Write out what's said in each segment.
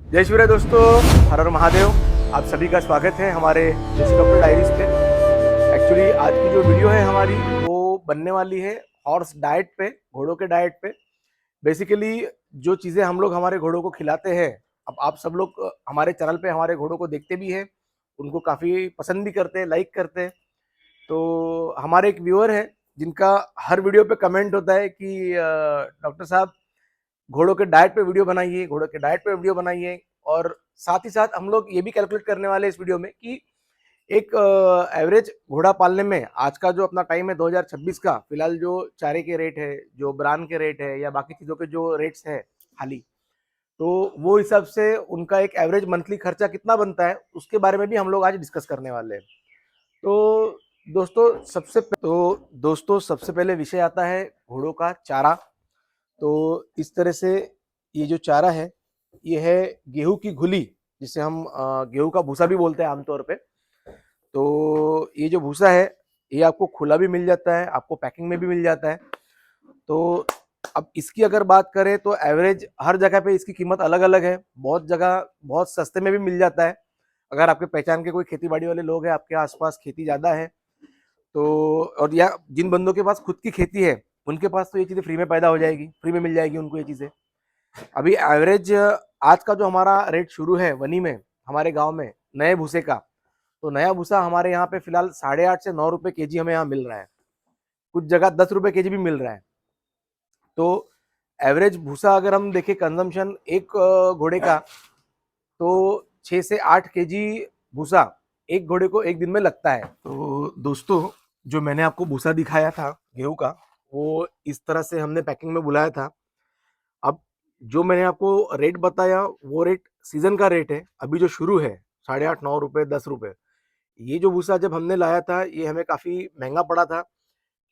जय शिवराय दोस्तों, हर हर महादेव। आप सभी का स्वागत है हमारे देसी डॉक्टर डायरीज पे। एक्चुअली आज की जो वीडियो है हमारी वो बनने वाली है हॉर्स डाइट पे, घोड़ों के डाइट पे। बेसिकली जो चीज़ें हम लोग हमारे घोड़ों को खिलाते हैं, अब आप सब लोग हमारे चैनल पे हमारे घोड़ों को देखते भी हैं, उनको काफ़ी पसंद भी करते हैं, लाइक करते हैं। तो हमारे एक व्यूअर है जिनका हर वीडियो पे कमेंट होता है कि डॉक्टर साहब घोड़ों के डाइट पे वीडियो बनाइए, घोड़ों के डाइट पे वीडियो बनाइए। और साथ ही साथ हम लोग ये भी कैलकुलेट करने वाले हैं इस वीडियो में कि एक एवरेज घोड़ा पालने में आज का जो अपना टाइम है 2026 का, फिलहाल जो चारे के रेट है, जो ब्रान के रेट है या बाकी चीज़ों के जो रेट्स है हाली, तो वो हिसाब से उनका एक एवरेज मंथली खर्चा कितना बनता है उसके बारे में भी हम लोग आज डिस्कस करने वाले हैं। तो दोस्तों सबसे पहले विषय आता है घोड़ों का चारा। तो इस तरह से ये जो चारा है ये है गेहूं की घुली, जिसे हम गेहूं का भूसा भी बोलते हैं आमतौर पे। तो ये जो भूसा है ये आपको खुला भी मिल जाता है, आपको पैकिंग में भी मिल जाता है। तो अब इसकी अगर बात करें तो एवरेज हर जगह पे इसकी कीमत अलग अलग है। बहुत जगह बहुत सस्ते में भी मिल जाता है। अगर आपके पहचान के कोई खेती बाड़ी वाले लोग हैं, आपके आसपास खेती ज़्यादा है तो, और या जिन बंदों के पास खुद की खेती है उनके पास तो ये चीज़ें फ्री में पैदा हो जाएगी, फ्री में मिल जाएगी उनको ये चीज़ें। अभी एवरेज आज का जो हमारा रेट शुरू है वनी में, हमारे गांव में नए भूसे का, तो नया भूसा हमारे यहाँ पे फिलहाल 8.5 से 9 रुपए केजी हमें यहाँ मिल रहा है। कुछ जगह 10 रुपए केजी भी मिल रहा है। तो एवरेज भूसा अगर हम देखें कंजम्पशन एक घोड़े का, तो 6 से 8 केजी भूसा एक घोड़े को एक दिन में लगता है। तो दोस्तों जो मैंने आपको भूसा दिखाया था गेहूं का, वो इस तरह से हमने पैकिंग में बुलाया था। अब जो मैंने आपको रेट बताया वो रेट सीजन का रेट है, अभी जो शुरू है 8.5 9 रुपए 10 रुपए। ये जो भूसा जब हमने लाया था ये हमें काफ़ी महंगा पड़ा था,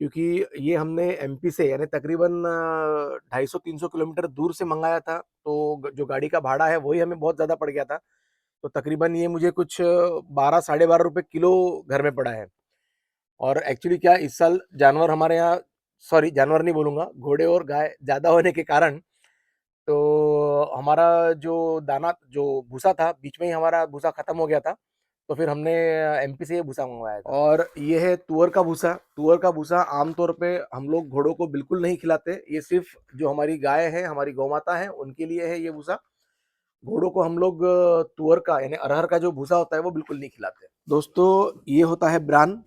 क्योंकि ये हमने एमपी से यानी तकरीबन 250-300 किलोमीटर दूर से मंगाया था। तो जो गाड़ी का भाड़ा है वही हमें बहुत ज़्यादा पड़ गया था। तो तकरीबन ये मुझे कुछ 12 साढ़े 12 रुपए किलो घर में पड़ा है। और एक्चुअली क्या इस साल जानवर हमारे यहाँ, सॉरी जानवर नहीं बोलूँगा, घोड़े और गाय ज़्यादा होने के कारण, तो हमारा जो दाना जो भूसा था बीच में ही हमारा भूसा खत्म हो गया था। तो फिर हमने एमपी से ये भूसा मंगवाया था। और ये है तुअर का भूसा। तुअर का भूसा आमतौर पे हम लोग घोड़ों को बिल्कुल नहीं खिलाते, ये सिर्फ जो हमारी गाय है, हमारी गौ माता है, उनके लिए है ये भूसा। घोड़ों को हम लोग तुअर का यानी अरहर का जो भूसा होता है वो बिल्कुल नहीं खिलाते। दोस्तों ये होता है ब्रान।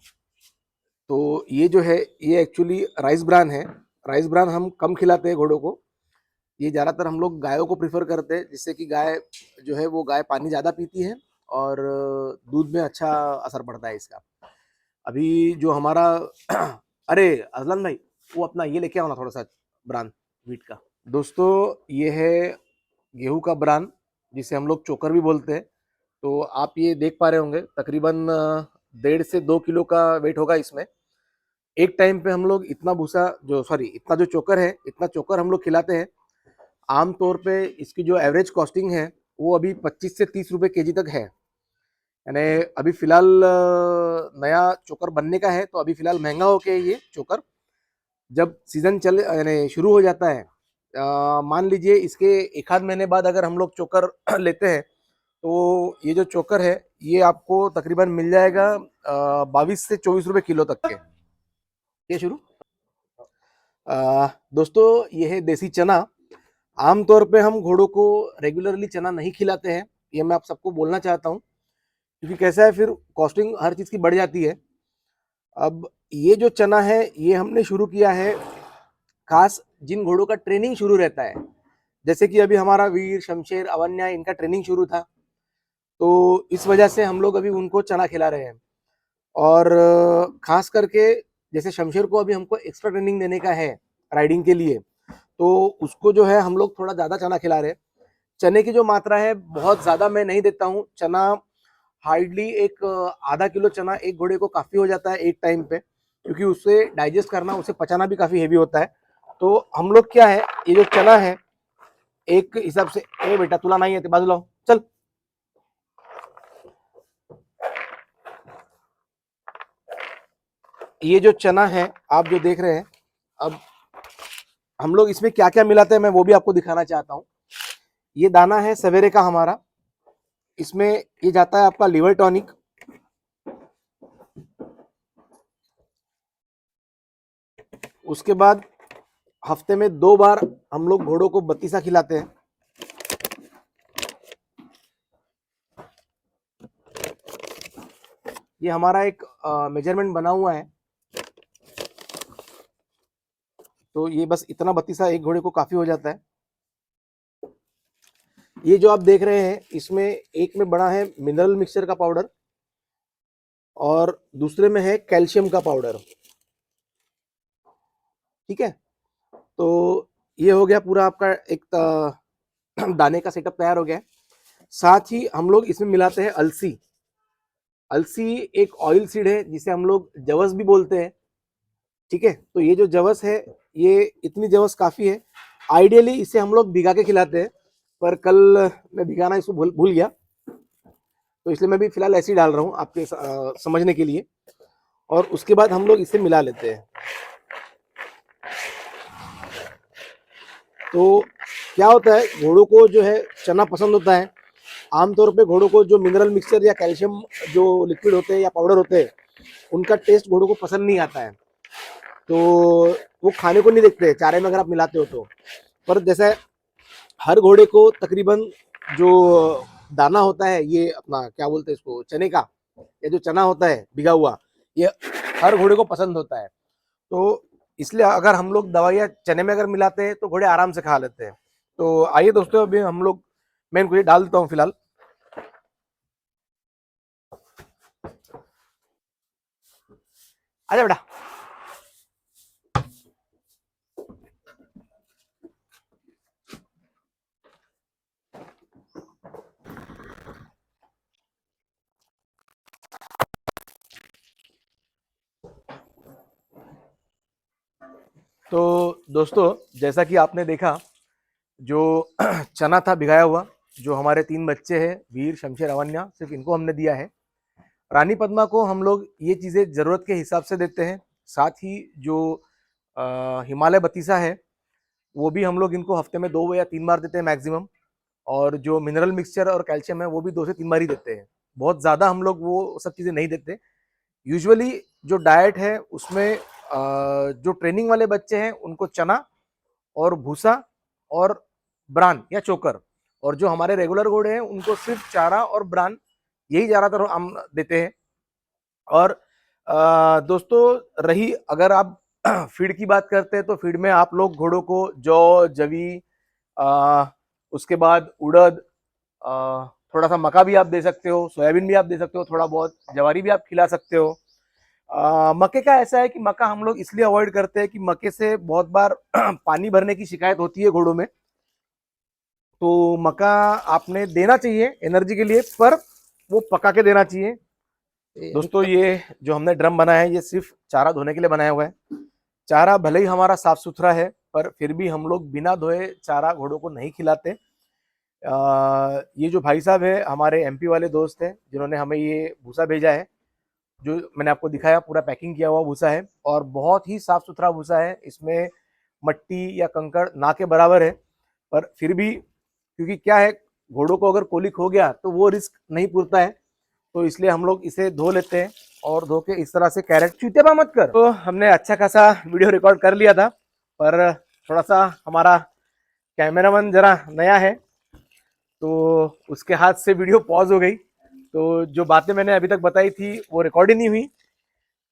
तो ये जो है ये एक्चुअली राइस ब्रान है। राइस ब्रान हम कम खिलाते हैं घोड़ों को। ये ज़्यादातर हम लोग गायों को प्रेफर करते हैं, जिससे कि गाय जो है वो गाय पानी ज़्यादा पीती है और दूध में अच्छा असर पड़ता है इसका। अभी जो हमारा अरे अजलन भाई, वो अपना ये लेके आओ ना थोड़ा सा ब्रान वीट का। दोस्तों ये है गेहूं का ब्रान, जिसे हम लोग चोकर भी बोलते हैं। तो आप ये देख पा रहे होंगे तकरीबन 1.5 से 2 किलो का वेट होगा इसमें। एक टाइम पे हम लोग इतना भूसा जो सॉरी इतना जो चोकर है, इतना चोकर हम लोग खिलाते हैं। आमतौर पे इसकी जो एवरेज कॉस्टिंग है वो अभी 25 से 30 रुपए केजी तक है। यानी अभी फिलहाल नया चोकर बनने का है, तो अभी फिलहाल महंगा हो के ये चोकर जब सीजन चले यानी शुरू हो जाता है, मान लीजिए इसके एक आध महीने बाद अगर हम लोग चोकर लेते हैं, तो ये जो चोकर है ये आपको तकरीबन मिल जाएगा 22 से 24 रुपए किलो तक के। ये शुरू दोस्तों ये है देसी चना। आमतौर पे हम घोड़ों को रेगुलरली चना नहीं खिलाते हैं, ये मैं आप सबको बोलना चाहता हूँ, क्योंकि कैसा है फिर कॉस्टिंग हर चीज़ की बढ़ जाती है। अब ये जो चना है ये हमने शुरू किया है खास जिन घोड़ों का ट्रेनिंग शुरू रहता है, जैसे कि अभी हमारा वीर शमशेर अवन्या इनका ट्रेनिंग शुरू था, तो इस वजह से हम लोग अभी उनको चना खिला रहे हैं। और खास करके जैसे शमशेर को अभी हमको एक्स्ट्रा ट्रेनिंग देने का है राइडिंग के लिए, तो उसको जो है हम लोग थोड़ा ज़्यादा चना खिला रहे हैं। चने की जो मात्रा है बहुत ज़्यादा मैं नहीं देता हूँ। चना हार्डली एक आधा किलो चना एक घोड़े को काफ़ी हो जाता है एक टाइम पे, क्योंकि उससे डाइजेस्ट करना, उसे पचाना भी काफ़ी हेवी होता है। तो हम लोग क्या है, ये जो चना है एक हिसाब से, ए बेटा तुला नहीं है बाजू लाओ चल। ये जो चना है आप जो देख रहे हैं, अब हम लोग इसमें क्या क्या मिलाते हैं मैं वो भी आपको दिखाना चाहता हूँ। ये दाना है सवेरे का हमारा, इसमें ये जाता है आपका लिवर टॉनिक, उसके बाद हफ्ते में 2 बार हम लोग घोड़ों को बत्तीसा खिलाते हैं। ये हमारा एक मेजरमेंट बना हुआ है, तो ये बस इतना बत्तीसा एक घोड़े को काफी हो जाता है। ये जो आप देख रहे हैं इसमें एक में बड़ा है मिनरल मिक्सचर का पाउडर और दूसरे में है कैल्शियम का पाउडर। ठीक है, तो ये हो गया पूरा आपका एक दाने का सेटअप तैयार हो गया है। साथ ही हम लोग इसमें मिलाते हैं अलसी। अलसी एक ऑयल सीड है जिसे हम लोग जवस भी बोलते हैं। ठीक है, तो ये जो जवस है, ये इतनी जवस काफी है। आइडियली इसे हम लोग भिगा के खिलाते हैं, पर कल मैं भिगाना इसको भूल गया, तो इसलिए मैं भी फिलहाल ऐसे ही डाल रहा हूँ आपके समझने के लिए। और उसके बाद हम लोग इसे मिला लेते हैं। तो क्या होता है, घोड़ों को जो है चना पसंद होता है। आमतौर पे घोड़ों को जो मिनरल मिक्सचर या कैल्शियम जो लिक्विड होते हैं या पाउडर होते हैं, उनका टेस्ट घोड़ों को पसंद नहीं आता है, तो वो खाने को नहीं देखते चारे में अगर आप मिलाते हो तो। पर जैसे हर घोड़े को तकरीबन जो दाना होता है, ये अपना क्या बोलते हैं इसको, चने का, या जो चना होता है भिगा हुआ, ये हर घोड़े को पसंद होता है। तो इसलिए अगर हम लोग दवाइयाँ चने में अगर मिलाते हैं तो घोड़े आराम से खा लेते हैं। तो आइए दोस्तों, अभी हम लोग, मैं इनको ये डाल देता हूँ फिलहाल। आजा बेटा। तो दोस्तों, जैसा कि आपने देखा, जो चना था भिगाया हुआ, जो हमारे 3 बच्चे हैं, वीर, शमशेर, अवन्या, सिर्फ इनको हमने दिया है। रानी पद्मा को हम लोग ये चीज़ें ज़रूरत के हिसाब से देते हैं। साथ ही जो हिमालय बतीसा है, वो भी हम लोग इनको हफ्ते में 2 या 3 बार देते हैं मैक्सिमम। और जो मिनरल मिक्सचर और कैल्शियम है, वो भी 2 से 3 बार ही देते हैं। बहुत ज़्यादा हम लोग वो सब चीज़ें नहीं देते। यूजुअली जो डाइट है उसमें जो ट्रेनिंग वाले बच्चे हैं उनको चना और भूसा और ब्रान या चोकर, और जो हमारे रेगुलर घोड़े हैं उनको सिर्फ चारा और ब्रान, यही ज़्यादातर हम देते हैं। और दोस्तों, रही अगर आप फीड की बात करते हैं, तो फीड में आप लोग घोड़ों को जौ, जवी, उसके बाद उड़द, थोड़ा सा मक्का भी आप दे सकते हो, सोयाबीन भी आप दे सकते हो, थोड़ा बहुत जवारी भी आप खिला सकते हो। मक्के का ऐसा है कि मक्का हम लोग इसलिए अवॉइड करते हैं कि मक्के से बहुत बार पानी भरने की शिकायत होती है घोड़ों में। तो मक्का आपने देना चाहिए एनर्जी के लिए, पर वो पका के देना चाहिए। दोस्तों, ये जो हमने ड्रम बनाया है, ये सिर्फ चारा धोने के लिए बनाया हुआ है। चारा भले ही हमारा साफ सुथरा है, पर फिर भी हम लोग बिना धोए चारा घोड़ों को नहीं खिलाते। ये जो भाई साहब है, हमारे एमपी वाले दोस्त हैं, जिन्होंने हमें ये भूसा भेजा है, जो मैंने आपको दिखाया, पूरा पैकिंग किया हुआ भूसा है, और बहुत ही साफ सुथरा भूसा है। इसमें मट्टी या कंकड़ ना के बराबर है, पर फिर भी, क्योंकि क्या है, घोड़ों को अगर कोलिक हो गया तो वो रिस्क नहीं पूरता है, तो इसलिए हम लोग इसे धो लेते हैं। और धो के इस तरह से कैरेट, चूतेबा मत कर। तो हमने अच्छा खासा वीडियो रिकॉर्ड कर लिया था, पर थोड़ा सा हमारा कैमरामैन जरा नया है, तो उसके हाथ से वीडियो पॉज हो गई। तो जो बातें मैंने अभी तक बताई थी वो रिकॉर्ड ही नहीं हुई।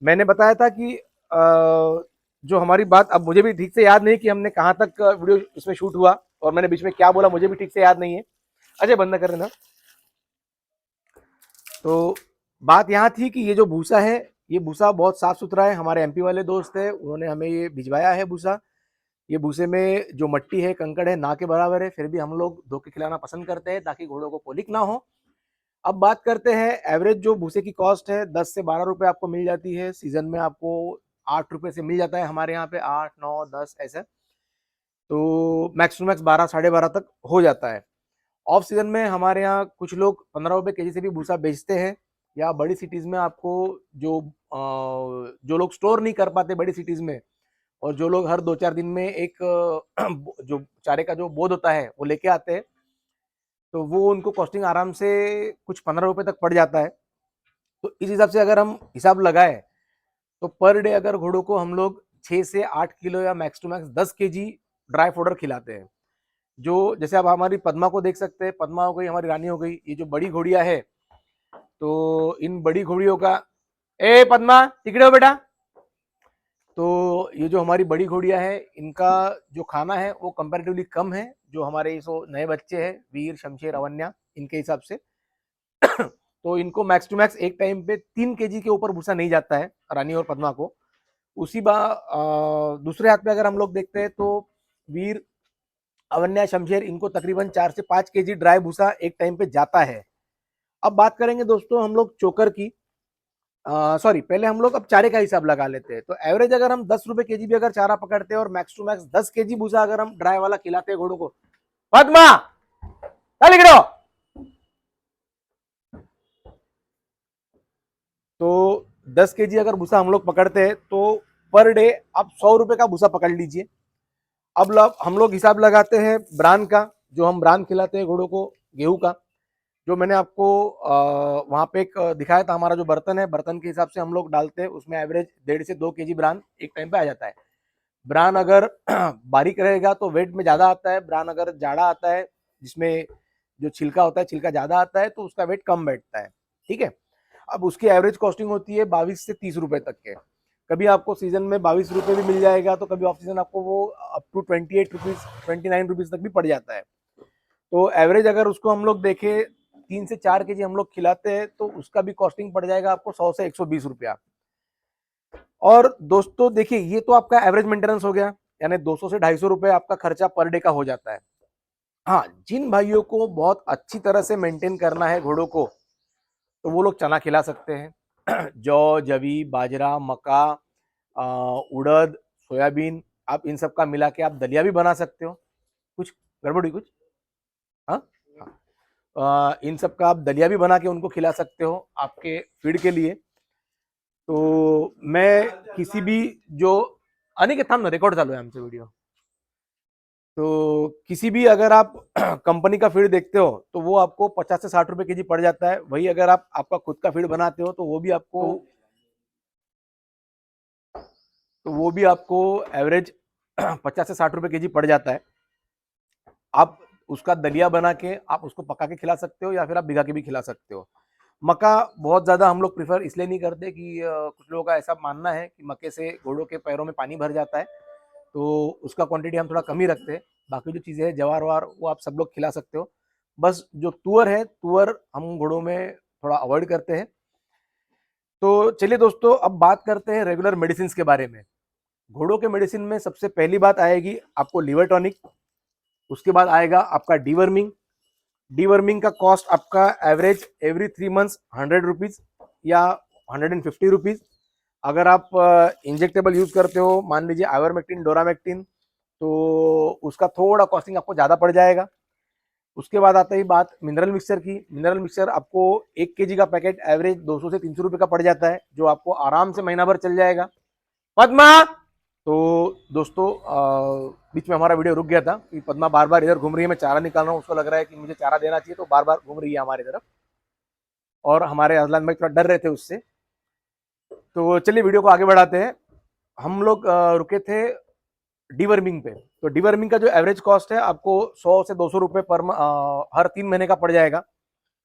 मैंने बताया था कि जो हमारी बात, अब मुझे भी ठीक से याद नहीं कि हमने कहाँ तक वीडियो इसमें शूट हुआ, और मैंने बीच में क्या बोला मुझे भी ठीक से याद नहीं है। अजय, बंद कर देना। तो बात यहाँ थी कि ये जो भूसा है, ये भूसा बहुत साफ सुथरा है। हमारे एमपी वाले दोस्त है, उन्होंने हमें ये भिजवाया है भूसा। ये भूसे में जो मट्टी है, कंकड़ है, ना के बराबर है, फिर भी हम लोग धो के खिलाना पसंद करते हैं ताकि घोड़ों को कोलिक ना हो। अब बात करते हैं एवरेज जो भूसे की कॉस्ट है, 10 से 12 रुपए आपको मिल जाती है। सीजन में आपको 8 रुपए से मिल जाता है, हमारे यहाँ पे 8, 9, 10 ऐसे। तो मैक्स टू मैक्स 12, 12.5 तक हो जाता है। ऑफ सीजन में हमारे यहाँ कुछ लोग 15 रुपए केजी से भी भूसा बेचते हैं, या बड़ी सिटीज में आपको जो लोग स्टोर नहीं कर पाते बड़ी सिटीज में, और जो लोग हर 2-4 दिन में एक जो चारे का जो बोध होता है वो लेके आते हैं, तो वो उनको कॉस्टिंग आराम से कुछ 15 रुपए तक पड़ जाता है। तो इस हिसाब से अगर हम हिसाब लगाए तो पर डे अगर घोड़ों को हम लोग 6 से 8 किलो या max to max 10 KG dry fodder खिलाते हैं। जो जैसे आप हमारी पद्मा को देख सकते हैं, पद्मा हो गई, हमारी रानी हो गई, ये जो बड़ी घोड़िया है, तो इन बड़ी घोड़ियों का, ए पद्मा तिकड़े हो बेटा, तो ये जो हमारी बड़ी घोड़िया है, इनका जो खाना है वो कंपैरेटिवली कम है। जो हमारे जो नए बच्चे हैं, वीर, शमशेर, अवन्या, इनके हिसाब से तो इनको मैक्स टू मैक्स एक टाइम पे 3 केजी के ऊपर भूसा नहीं जाता है रानी और पद्मा को। उसी दूसरे हाथ पे अगर हम लोग देखते हैं तो वीर, अवन्या, शमशेर, इनको तकरीबन 4 से 5 केजी ड्राई भूसा एक टाइम पे जाता है। अब बात करेंगे दोस्तों हम लोग चोकर की, सॉरी पहले हम लोग अब चारे का हिसाब लगा लेते हैं। तो एवरेज अगर हम 10 रुपए केजी भी अगर चारा पकड़ते हैं और मैक्स टू मैक्स 10 केजी भूसा अगर हम ड्राई वाला खिलाते हैं घोड़ों को, पद्मा चल निकलो, तो 10 केजी अगर भूसा हम लोग पकड़ते हैं तो पर डे आप 100 रुपए का भूसा पकड़ लीजिए। अब हम लोग हिसाब लगाते हैं ब्रान का, जो हम ब्रान खिलाते हैं घोड़ों को, गेहूं का। जो मैंने आपको वहां पे एक दिखाया था, हमारा जो बर्तन है, बर्तन के हिसाब से हम लोग डालते हैं, उसमें एवरेज 1.5 से 2 केजी ब्रान एक टाइम पे आ जाता है। ब्रान अगर बारीक रहेगा तो वेट में ज्यादा आता है, ब्रान अगर जाड़ा आता है जिसमें जो छिलका होता है, छिलका ज्यादा आता है, तो उसका वेट कम बैठता है। ठीक है। अब उसकी एवरेज कॉस्टिंग होती है 22 से 30 रुपए तक के। कभी आपको सीजन में 22 रुपए भी मिल जाएगा, तो कभी ऑफ सीजन आपको वो अप टू 28 रुपीज, 29 रुपीज तक भी पड़ जाता है। तो एवरेज अगर उसको हम लोग देखें 3 से 4 केजी हम लोग खिलाते हैं तो उसका भी कॉस्टिंग पड़ जाएगा आपको 100 से 120 रुपया। और दोस्तों देखिए, ये तो आपका एवरेज मेंटेनेंस हो गया, यानी 200 से 250 रुपए आपका खर्चा पर डे का हो जाता है। हाँ, जिन भाइयों को बहुत अच्छी तरह से मेंटेन करना है घोड़ों को, तो वो लोग चना खिला सकते हैं। जौ, जवी, बाजरा, मक्का, उड़द, सोयाबीन, आप इन सब का मिला के आप दलिया भी बना सकते हो। कुछ गड़बड़ी कुछ? हाँ, इन सब का आप दलिया भी बना के उनको खिला सकते हो आपके फीड के लिए। तो मैं किसी भी जो अनिकेत थांब ना, रेकॉर्ड चालू है आमचं व्हिडिओ। तो किसी भी अगर आप कंपनी का फीड देखते हो तो वो आपको 50 से 60 रुपए केजी पड़ जाता है। वही अगर आप आपका खुद का फीड बनाते हो तो वो भी आपको एवरेज 50 से 60 रुपए केजी पड़ जाता है। आप उसका दलिया बना के आप उसको पका के खिला सकते हो, या फिर आप भिगा के भी खिला सकते हो। मक्का बहुत ज्यादा हम लोग प्रिफर इसलिए नहीं करते कि कुछ लोगों का ऐसा मानना है कि मक्के से घोड़ों के पैरों में पानी भर जाता है, तो उसका क्वांटिटी हम थोड़ा कम ही रखते हैं। बाकी जो चीजें हैं, जवार वार, वो आप सब लोग खिला सकते हो। बस जो तुअर है, तुअर हम घोड़ों में थोड़ा अवॉइड करते हैं। तो चलिए दोस्तों, अब बात करते हैं रेगुलर मेडिसिन के बारे में। घोड़ों के मेडिसिन में सबसे पहली बात आएगी आपको लिवर टॉनिक। उसके बाद आएगा आपका डीवर्मिंग। डीवर्मिंग का कॉस्ट आपका एवरेज एवरी 3 मंथ्स 100 रुपीज या 150 रुपीज। अगर आप इंजेक्टेबल यूज करते हो, मान लीजिए आइवरमेक्टिन, डोरामेक्टिन, तो उसका थोड़ा कॉस्टिंग आपको ज्यादा पड़ जाएगा। उसके बाद आता है बात मिनरल मिक्सचर की। मिनरल मिक्सचर आपको 1 केजी का पैकेट एवरेज 200 से 300 रुपए का पड़ जाता है, जो आपको आराम से महीना भर चल जाएगा। पद्मा, तो दोस्तों बीच में हमारा वीडियो रुक गया था कि पद्मा बार बार इधर घूम रही है, मैं चारा निकाल रहा हूँ, उसको लग रहा है कि मुझे चारा देना चाहिए, तो बार बार घूम रही है हमारी तरफ। और हमारे अजलान भाई थोड़ा डर रहे थे उससे। तो चलिए वीडियो को आगे बढ़ाते हैं। हम लोग रुके थे डीवर्मिंग पे। तो डीवर्मिंग का जो एवरेज कॉस्ट है आपको 100 से 200 रुपए हर 3 महीने का पड़ जाएगा।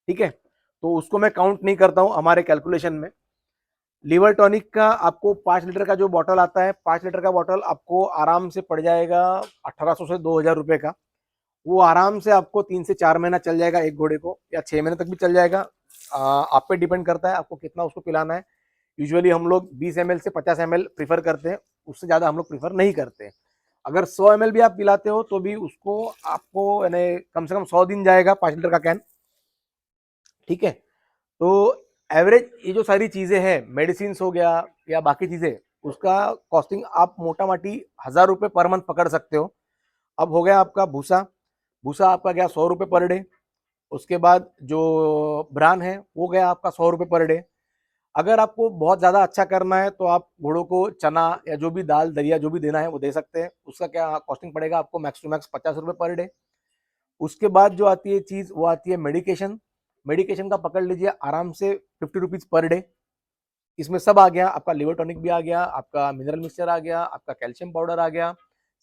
ठीक है, तो उसको मैं काउंट नहीं करता हूँ हमारे कैलकुलेशन में। लिवर टॉनिक का आपको 5 लीटर का जो बॉटल आता है, 5 लीटर का बॉटल आपको आराम से पड़ जाएगा 1800 से 2000 रुपए का। वो आराम से आपको 3 से 4 महीना चल जाएगा एक घोड़े को, या 6 महीने तक भी चल जाएगा। आप पे डिपेंड करता है आपको कितना उसको पिलाना है। यूजुअली हम लोग 20 ml से 50 ml प्रीफर करते हैं, उससे ज्यादा हम लोग प्रीफर नहीं करते। अगर 100 ml भी आप पिलाते हो तो भी उसको आपको यानी कम से कम 100 दिन जाएगा 5 लीटर का कैन। ठीक है, तो एवरेज ये जो सारी चीजें हैं, मेडिसिन हो गया या बाकी चीजें, उसका कॉस्टिंग आप मोटा माटी 1000 रुपए पर मंथ पकड़ सकते हो। अब हो गया आपका भूसा। भूसा आपका गया 100 रुपए पर डे। उसके बाद जो ब्रान है वो गया आपका 100 रुपए पर डे। अगर आपको बहुत ज्यादा अच्छा करना है तो आप घोड़ों को चना या जो भी दाल दलिया जो भी देना है वो दे सकते हैं। उसका क्या कॉस्टिंग पड़ेगा आपको, मैक्स टू मैक्स 50 रुपए पर डे। उसके बाद जो आती है चीज वो आती है मेडिकेशन। मेडिकेशन का पकड़ लीजिए आराम से 50 रुपीज पर डे। इसमें सब आ गया, आपका लिवर टॉनिक भी आ गया, आपका मिनरल मिक्सचर आ गया, आपका कैल्शियम पाउडर आ गया,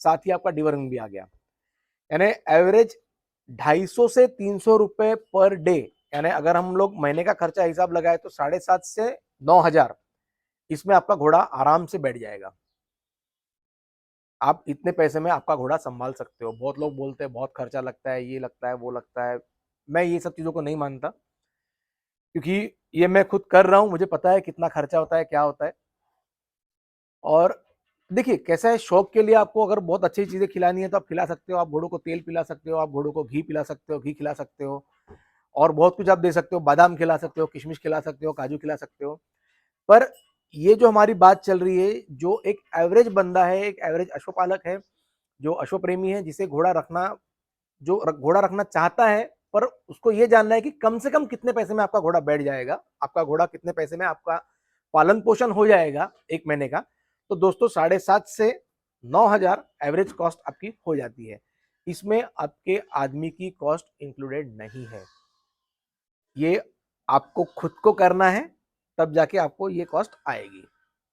साथ ही आपका डिवरिंग भी आ गया। यानी एवरेज 250 से 300 रुपए पर डे। यानी अगर हम लोग महीने का खर्चा हिसाब लगाए तो 7,500 से 9,000 इसमें आपका घोड़ा आराम से बैठ जाएगा। आप इतने पैसे में आपका घोड़ा संभाल सकते हो। बहुत लोग बोलते हैं बहुत खर्चा लगता है, ये लगता है वो लगता है। मैं ये सब चीजों को नहीं मानता, क्योंकि ये मैं खुद कर रहा हूं, मुझे पता है कितना खर्चा होता है, क्या होता है। और देखिए कैसा है, शौक के लिए आपको अगर बहुत अच्छी चीजें खिलानी है तो आप खिला सकते हो। आप घोड़ों को तेल पिला सकते हो, आप घोड़ों को घी पिला सकते हो, घी खिला सकते हो, और बहुत कुछ आप दे सकते हो। बादाम खिला सकते हो, किशमिश खिला सकते हो, काजू खिला सकते हो। पर ये जो हमारी बात चल रही है, जो एक एवरेज बंदा है, एक एवरेज अश्वपालक है, जो अश्व प्रेमी है, जिसे घोड़ा रखना, जो घोड़ा रखना चाहता है, पर उसको ये जानना है कि कम से कम कितने पैसे में आपका घोड़ा बैठ जाएगा, आपका घोड़ा कितने पैसे में आपका पालन पोषण हो जाएगा एक महीने का। तो दोस्तों 7,500 से 9,000 एवरेज कॉस्ट आपकी हो जाती है। इसमें आपके आदमी की कॉस्ट इंक्लूडेड नहीं है। ये आपको खुद को करना है, तब जाके आपको ये कॉस्ट आएगी।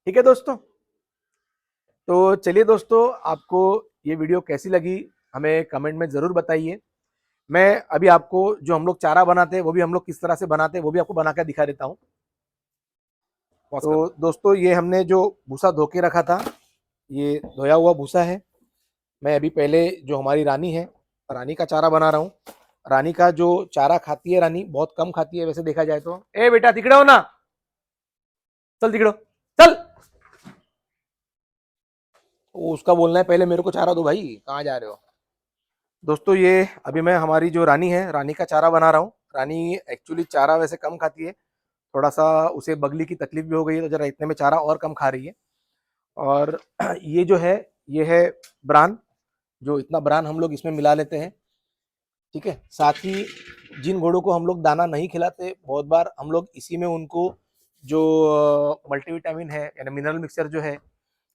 ठीक है दोस्तों, तो चलिए दोस्तों, आपको ये वीडियो कैसी लगी हमें कमेंट में जरूर बताइए। मैं अभी आपको जो हम लोग चारा बनाते हैं वो भी हम लोग किस तरह से बनाते हैं वो भी आपको बना कर दिखा देता हूँ। तो दोस्तों ये हमने जो भूसा धो के रखा था, ये धोया हुआ भूसा है। मैं अभी पहले जो हमारी रानी है, रानी का चारा बना रहा हूँ। रानी का जो चारा खाती है, रानी बहुत कम खाती है वैसे देखा जाए तो। ए बेटा तिकड़े हो ना, चल तिकड़ो चल। उसका बोलना है पहले मेरे को चारा दो भाई, कहाँ जा रहे हो। दोस्तों ये अभी मैं हमारी जो रानी है, रानी का चारा बना रहा हूँ। रानी एक्चुअली चारा वैसे कम खाती है, थोड़ा सा उसे बगली की तकलीफ भी हो गई है, तो जरा इतने में चारा और कम खा रही है। और ये जो है, ये है ब्रान, जो इतना ब्रान हम लोग इसमें मिला लेते हैं। ठीक है, साथ ही जिन घोड़ों को हम लोग दाना नहीं खिलाते, बहुत बार हम लोग इसी में उनको जो मल्टीविटामिन है यानी मिनरल मिक्सचर जो है,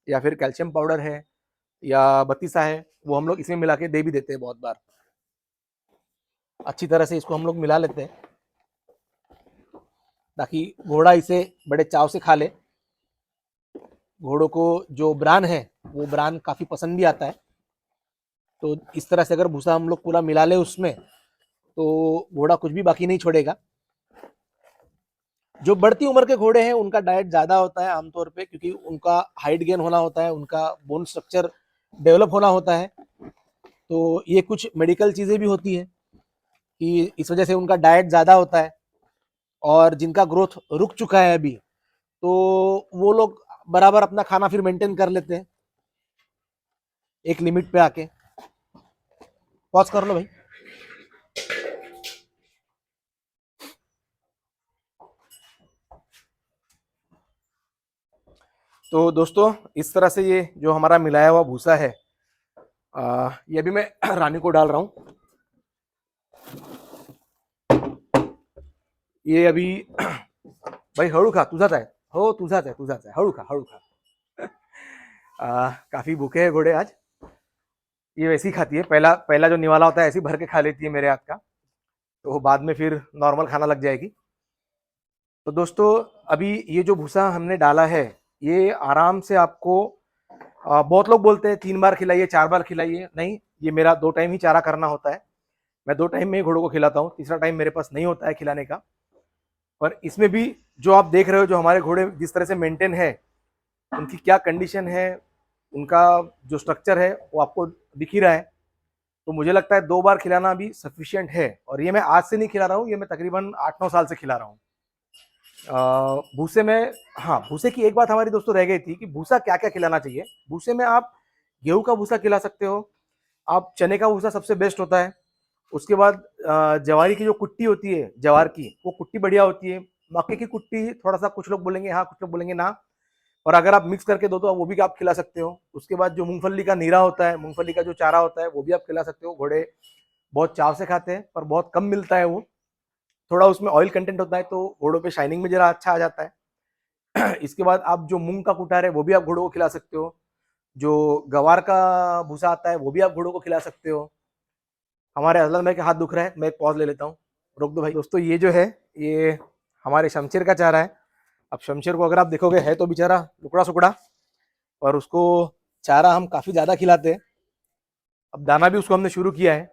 या फिर कैल्शियम पाउडर है, या बत्तीसा है, वो हम लोग इसमें मिला के दे भी देते हैं। बहुत बार अच्छी तरह से इसको हम लोग मिला लेते हैं, ताकि घोड़ा इसे बड़े चाव से खा ले। घोड़ों को जो ब्रान है वो ब्रान काफी पसंद भी आता है। तो इस तरह से अगर भूसा हम लोग पूरा मिला ले उसमें, तो घोड़ा कुछ भी बाकी नहीं छोड़ेगा। जो बढ़ती उम्र के घोड़े हैं उनका डाइट ज्यादा होता है आमतौर पे, क्योंकि उनका हाइट गेन होना होता है, उनका बोन स्ट्रक्चर डेवलप होना होता है। तो ये कुछ मेडिकल चीजें भी होती है कि इस वजह से उनका डाइट ज्यादा होता है। और जिनका ग्रोथ रुक चुका है अभी, तो वो लोग बराबर अपना खाना फिर मेंटेन कर लेते हैं एक लिमिट पे आके। पॉज कर लो भाई। तो दोस्तों इस तरह से ये जो हमारा मिलाया हुआ भूसा है, ये अभी मैं रानी को डाल रहा हूँ। ये अभी भाई हळू खा, तुझाच आहे हो, तुझाच आहे तुझाच आहे, हळू खा हळू खा। काफी भूखे हैं घोड़े आज। ये वैसे ही खाती है, पहला पहला जो निवाला होता है ऐसे ही भर के खा लेती है मेरे हाथ का, तो बाद में फिर नॉर्मल खाना लग जाएगी। तो दोस्तों अभी ये जो भूसा हमने डाला है, ये आराम से आपको, बहुत लोग बोलते हैं 3 बार खिलाइए 4 बार खिलाइए, नहीं, ये मेरा 2 टाइम ही चारा करना होता है। मैं 2 टाइम में ही घोड़ों को खिलाता हूँ, तीसरा टाइम मेरे पास नहीं होता है खिलाने का। और इसमें भी जो आप देख रहे हो, जो हमारे घोड़े जिस तरह से मेंटेन है, उनकी क्या कंडीशन है, उनका जो स्ट्रक्चर है वो आपको दिख ही रहा है। तो मुझे लगता है 2 बार खिलाना भी सफिशियंट है। और ये मैं आज से नहीं खिला रहा हूँ, ये मैं तकरीबन 8-9 साल से खिला रहा हूँ भूसे में। हाँ, भूसे की एक बात हमारी दोस्तों रह गई थी कि भूसा क्या क्या खिलाना चाहिए। भूसे में आप गेहूं का भूसा खिला सकते हो, आप चने का भूसा सबसे बेस्ट होता है। उसके बाद जवारी की जो कुट्टी होती है, जवार की, वो कुट्टी बढ़िया होती है। मक्के की कुट्टी थोड़ा सा कुछ लोग बोलेंगे हाँ, कुछ लोग बोलेंगे ना। और अगर आप मिक्स करके दो तो वो भी आप खिला सकते हो। उसके बाद जो मूंगफली का नीरा होता है, मूंगफली का जो चारा होता है, वो भी आप खिला सकते हो। घोड़े बहुत चाव से खाते हैं, पर बहुत कम मिलता है वो। थोड़ा उसमें ऑयल कंटेंट होता है, तो घोड़ों पे शाइनिंग में जरा अच्छा आ जाता है। इसके बाद आप जो मूंग का कुटार है वो भी आप घोड़ों को खिला सकते हो। जो गवार का भूसा आता है वो भी आप घोड़ों को खिला सकते हो। हमारे अजलन भाई के हाथ दुख रहा है, मैं एक पॉज ले लेता हूँ, रोक दो भाई। दोस्तों ये जो है ये हमारे शमशेर का चारा है। अब शमशेर को अगर आप देखोगे है तो बेचारा टुकड़ा सुकड़ा, पर उसको चारा हम काफी ज्यादा खिलाते हैं। अब दाना भी उसको हमने शुरू किया है।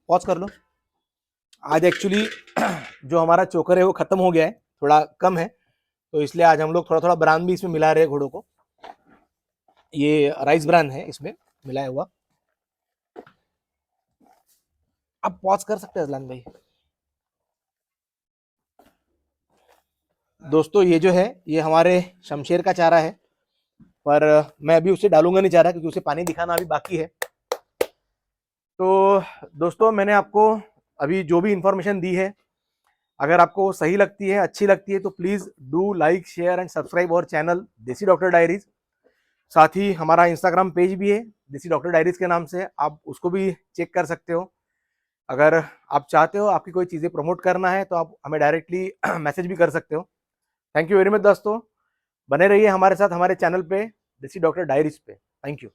पॉज कर लो। आज एक्चुअली जो हमारा चोकर है वो खत्म हो गया है, थोड़ा कम है, तो इसलिए आज हम लोग थोड़ा थोड़ा ब्रान भी इसमें मिला रहे हैं घोड़ों को। ये राइस ब्रान है इसमें मिलाया हुआ। आप पॉज कर सकते हैं अजलान भाई। दोस्तों ये जो है ये हमारे शमशेर का चारा है, पर मैं अभी उसे डालूंगा नहीं चारा, क्योंकि उसे पानी दिखाना अभी बाकी है। तो दोस्तों मैंने आपको अभी जो भी इंफॉर्मेशन दी है, अगर आपको सही लगती है, अच्छी लगती है, तो please do like share and subscribe our channel देसी डॉक्टर डायरीज। साथ ही हमारा इंस्टाग्राम पेज भी है देसी डॉक्टर डायरीज के नाम से, आप उसको भी चेक कर सकते हो। अगर आप चाहते हो आपकी कोई चीज़ें प्रमोट करना है तो आप हमें डायरेक्टली मैसेज भी कर सकते हो। थैंक यू वेरी मच दोस्तों, बने रहिए हमारे साथ हमारे चैनल पे देसी डॉक्टर डायरीज पे। Thank you.